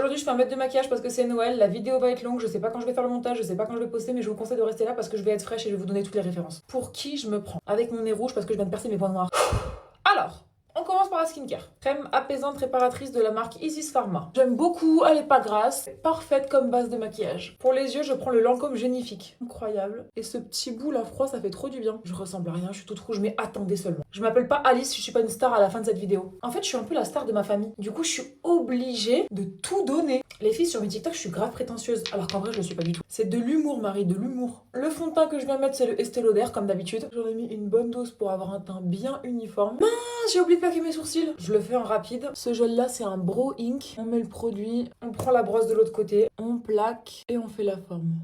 Aujourd'hui je fais un mètre de maquillage parce que c'est Noël, la vidéo va être longue, je sais pas quand je vais faire le montage, je sais pas quand je vais poster, mais je vous conseille de rester là parce que je vais être fraîche et je vais vous donner toutes les références. Pour qui je me prends? Avec mon nez rouge parce que je viens de percer mes points noirs. Alors, on commence par la skincare. Crème apaisante réparatrice de la marque Isis Pharma. J'aime beaucoup, elle est pas grasse, parfaite comme base de maquillage. Pour les yeux, je prends le Lancôme Génifique. Incroyable. Et ce petit bout là froid, ça fait trop du bien. Je ressemble à rien, je suis toute rouge, mais attendez seulement. Je m'appelle pas Alice, je suis pas une star à la fin de cette vidéo. En fait, je suis un peu la star de ma famille. Du coup, je suis obligée de tout donner. Les filles sur mes TikTok, je suis grave prétentieuse, alors qu'en vrai, je le suis pas du tout. C'est de l'humour, Marie, de l'humour. Le fond de teint que je viens mettre, c'est le Estée Lauder, comme d'habitude. J'en ai mis une bonne dose pour avoir un teint bien uniforme. J'ai oublié de plaquer mes sourcils. Je le fais en rapide. Ce gel là c'est un Brow Ink. On met le produit, on prend la brosse de l'autre côté, on plaque et on fait la forme.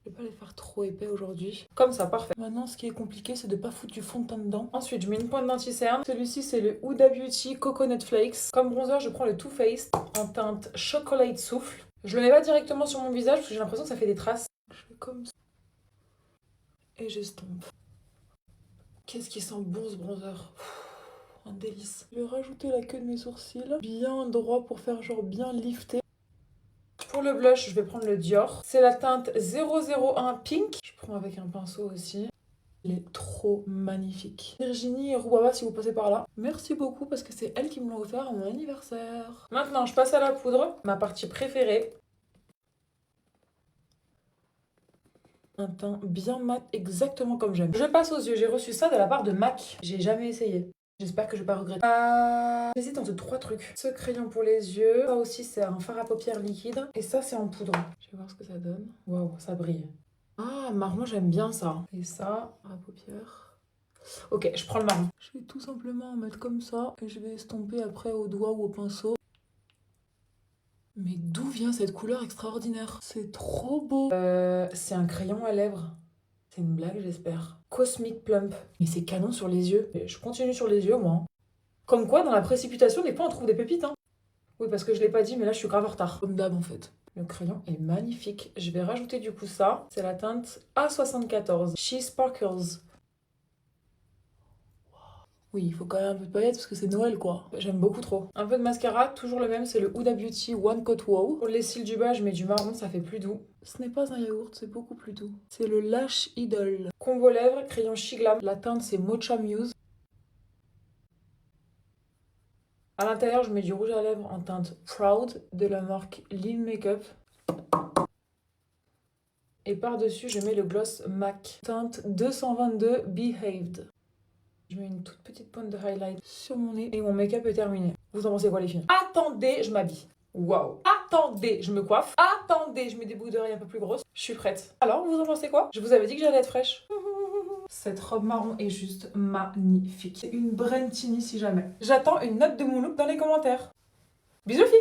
Je vais pas les faire trop épais aujourd'hui. Comme ça, parfait. Maintenant, ce qui est compliqué, c'est de pas foutre du fond de teint dedans. Ensuite, je mets une pointe d'anti-cerne. Celui-ci, c'est le Huda Beauty Coconut Flakes. Comme bronzer, je prends le Too Faced en teinte Chocolate Souffle. Je le mets pas directement sur mon visage parce que j'ai l'impression que ça fait des traces. Je fais comme ça. Et j'estompe. Qu'est-ce qui sent bon ce bronzer? Un délice. Je vais rajouter la queue de mes sourcils, bien droit pour faire genre bien lifté. Pour le blush, je vais prendre le Dior. C'est la teinte 001 Pink. Je prends avec un pinceau aussi. Il est trop magnifique. Virginie et Rouaba, si vous passez par là. Merci beaucoup parce que c'est elles qui me l'ont offert à mon anniversaire. Maintenant, je passe à la poudre, ma partie préférée. Un teint bien mat, exactement comme j'aime. Je passe aux yeux. J'ai reçu ça de la part de MAC. J'ai jamais essayé. J'espère que je vais pas regretter. J'hésite entre 3 trucs. Ce crayon pour les yeux. Ça aussi, c'est un fard à paupières liquide. Et ça, c'est en poudre. Je vais voir ce que ça donne. Waouh, ça brille. Ah, marron, j'aime bien ça. Et ça, à paupières. Ok, je prends le marron. Je vais tout simplement en mettre comme ça. Et je vais estomper après au doigt ou au pinceau. Mais d'où vient cette couleur extraordinaire? C'est trop beau. C'est un crayon à lèvres. C'est une blague, j'espère. Cosmic Plump. Mais c'est canon sur les yeux. Et je continue sur les yeux, moi. Comme quoi, dans la précipitation, des fois, on trouve des pépites. Hein. Oui, parce que je l'ai pas dit, mais là, je suis grave en retard. Comme d'hab, en fait. Le crayon est magnifique. Je vais rajouter du coup ça. C'est la teinte A74. She Sparkles. Oui, il faut quand même un peu de paillettes parce que c'est Noël, quoi. J'aime beaucoup trop. Un peu de mascara, toujours le même, c'est le Huda Beauty One Coat Wow. Pour les cils du bas, je mets du marron, ça fait plus doux. Ce n'est pas un yaourt, c'est beaucoup plus doux. C'est le Lash Idol. Combo lèvres, crayon Shiglam. La teinte, c'est Mocha Muse. À l'intérieur, je mets du rouge à lèvres en teinte Proud de la marque Live Makeup. Et par-dessus, je mets le gloss MAC, teinte 222 Behaved. Je mets une toute petite pointe de highlight sur mon nez et mon make-up est terminé. Vous en pensez quoi les filles? Attendez, je m'habille. Waouh. Attendez, je me coiffe. Attendez, je mets des boucles d'oreilles un peu plus grosses. Je suis prête. Alors, vous en pensez quoi? Je vous avais dit que j'allais être fraîche. Cette robe marron est juste magnifique. C'est une Brentini si jamais. J'attends une note de mon look dans les commentaires. Bisous filles!